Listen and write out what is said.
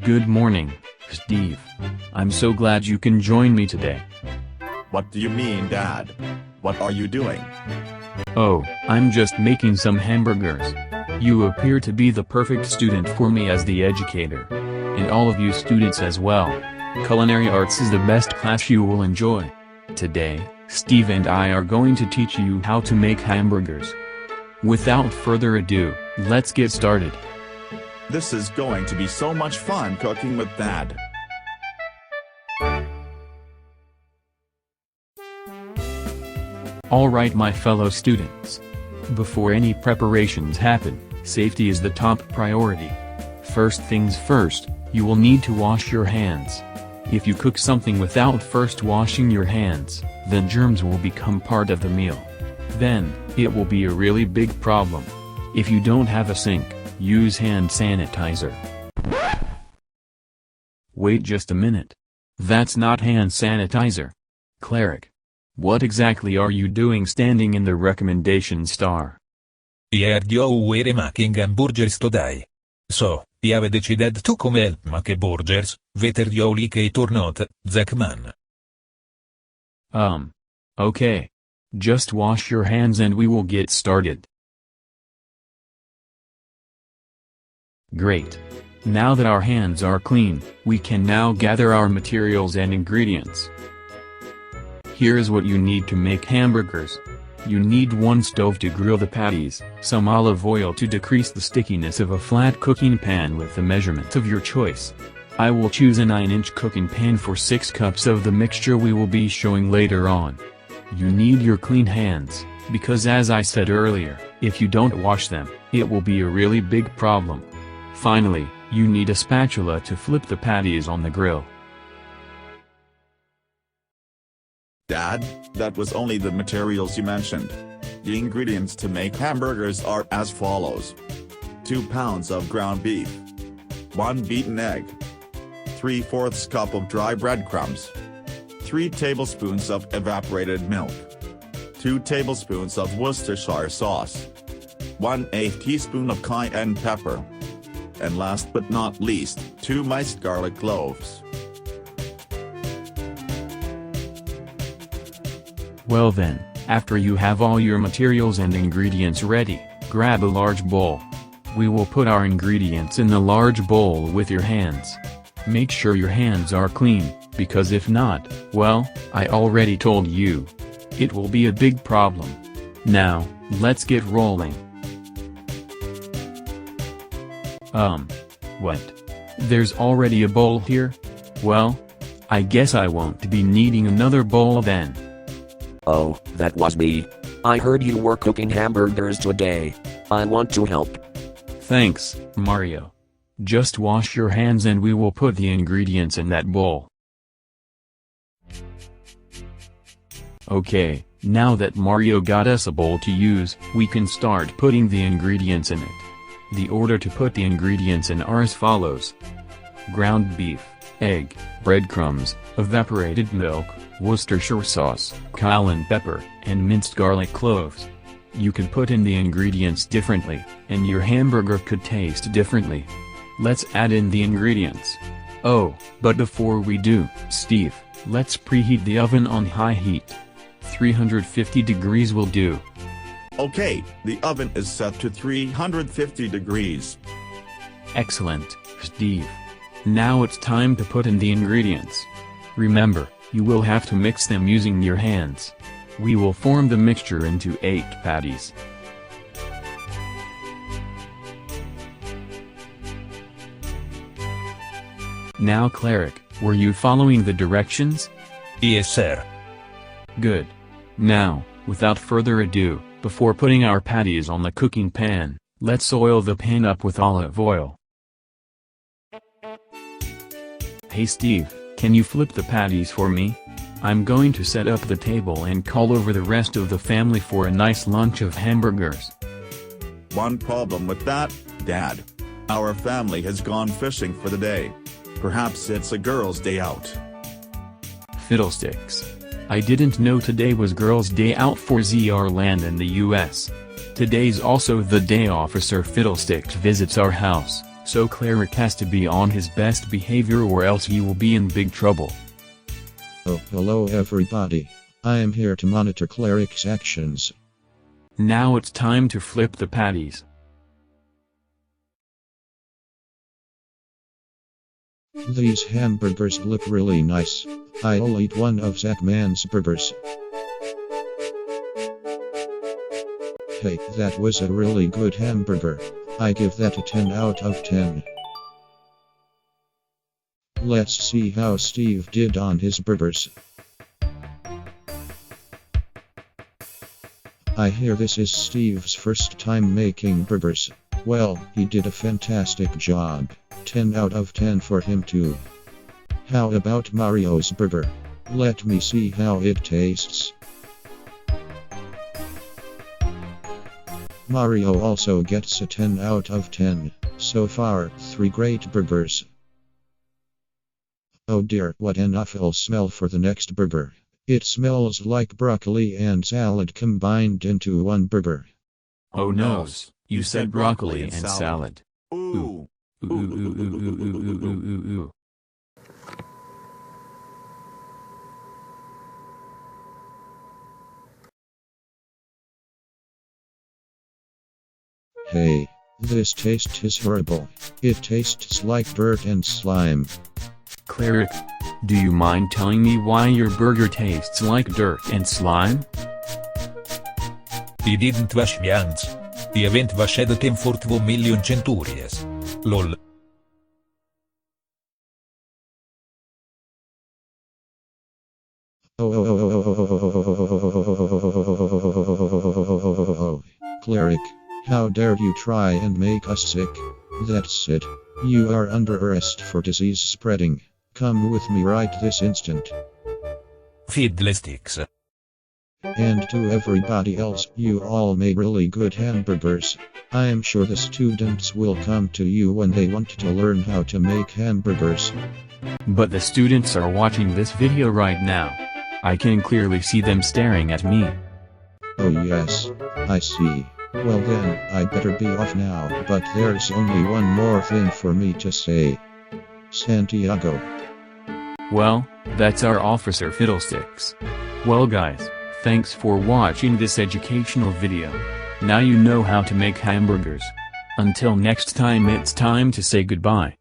Good morning, Steve. I'm so glad you can join me today. What do you mean, Dad? What are you doing? Oh, I'm just making some hamburgers. You appear to be the perfect student for me as the educator. And all of you students as well. Culinary arts is the best class you will enjoy. Today, Steve and I are going to teach you how to make hamburgers. Without further ado, let's get started. This is going to be so much fun cooking with Dad. Alright my fellow students. Before any preparations happen, safety is the top priority. First things first, you will need to wash your hands. If you cook something without first washing your hands, then germs will become part of the meal. Then, it will be a really big problem. If you don't have a sink, use hand sanitizer. Wait just a minute. That's not hand sanitizer. Cleric. What exactly are you doing standing in the recommendation star? We're making hamburgers today. So, you have decided to come help make burgers, whether you like it or not, Zachman. Okay. Just wash your hands and we will get started. Great. Now that our hands are clean, we can now gather our materials and ingredients. Here's what you need to make hamburgers. You need one stove to grill the patties, some olive oil to decrease the stickiness of a flat cooking pan with the measurement of your choice. I will choose a 9-inch cooking pan for 6 cups of the mixture we will be showing later on. You need your clean hands, because as I said earlier, if you don't wash them, it will be a really big problem. Finally, you need a spatula to flip the patties on the grill. Dad, that was only the materials you mentioned. The ingredients to make hamburgers are as follows. 2 pounds of ground beef. 1 beaten egg. 3/4 cup of dry breadcrumbs. 3 tablespoons of evaporated milk. 2 tablespoons of Worcestershire sauce. 1/8 teaspoon of cayenne pepper. And last but not least, 2 minced garlic cloves. Well then, after you have all your materials and ingredients ready, grab a large bowl. We will put our ingredients in the large bowl with your hands. Make sure your hands are clean, because if not, well, I already told you. It will be a big problem. Now, let's get rolling. What? There's already a bowl here? Well, I guess I won't be needing another bowl then. Oh, that was me. I heard you were cooking hamburgers today. I want to help. Thanks, Mario. Just wash your hands and we will put the ingredients in that bowl. Okay, now that Mario got us a bowl to use, we can start putting the ingredients in it. The order to put the ingredients in are as follows. Ground beef, egg, breadcrumbs, evaporated milk, Worcestershire sauce, cayenne pepper, and minced garlic cloves. You could put in the ingredients differently, and your hamburger could taste differently. Let's add in the ingredients. Oh, but before we do, Steve, let's preheat the oven on high heat. 350 degrees will do. Okay, the oven is set to 350 degrees. Excellent, Steve. Now it's time to put in the ingredients. Remember, you will have to mix them using your hands. We will form the mixture into 8 patties. Now Cleric, were you following the directions? Yes, sir. Good. Now, without further ado, before putting our patties on the cooking pan, let's oil the pan up with olive oil. Hey Steve, can you flip the patties for me? I'm going to set up the table and call over the rest of the family for a nice lunch of hamburgers. One problem with that, Dad. Our family has gone fishing for the day. Perhaps it's a girls' day out. Fiddlesticks. I didn't know today was Girls' Day out for ZR land in the US. Today's also the day Officer Fiddlesticks visits our house, so Cleric has to be on his best behavior or else he will be in big trouble. Oh, hello everybody. I am here to monitor Cleric's actions. Now it's time to flip the patties. These hamburgers look really nice. I'll eat one of Zachman's burgers. Hey, that was a really good hamburger. I give that a 10 out of 10. Let's see how Steve did on his burgers. I hear this is Steve's first time making burgers. Well, he did a fantastic job. 10 out of 10 for him too. How about Mario's burger? Let me see how it tastes. Mario also gets a 10 out of 10. So far, 3 great burgers. Oh dear, what an awful smell for the next burger. It smells like broccoli and salad combined into one burger. Oh no, you said broccoli and salad. Ooh. Ooh, ooh, ooh, ooh, ooh, ooh, ooh, ooh, ooh. Hey, this taste is horrible. It tastes like dirt and slime. Cleric, do you mind telling me why your burger tastes like dirt and slime? He didn't wash hands. The event was shed 10 for 2 million centuries. LOL. Oh, Cleric, how dare you try and make us sick? That's it. You are under arrest for disease spreading. Come with me right this instant. Fiddlesticks. And to everybody else, you all made really good hamburgers. I am sure the students will come to you when they want to learn how to make hamburgers. But the students are watching this video right now. I can clearly see them staring at me. Oh yes, I see. Well then, I better be off now, but there's only one more thing for me to say. Santiago. Well, that's our Officer Fiddlesticks. Well guys, thanks for watching this educational video. Now you know how to make hamburgers. Until next time, it's time to say goodbye.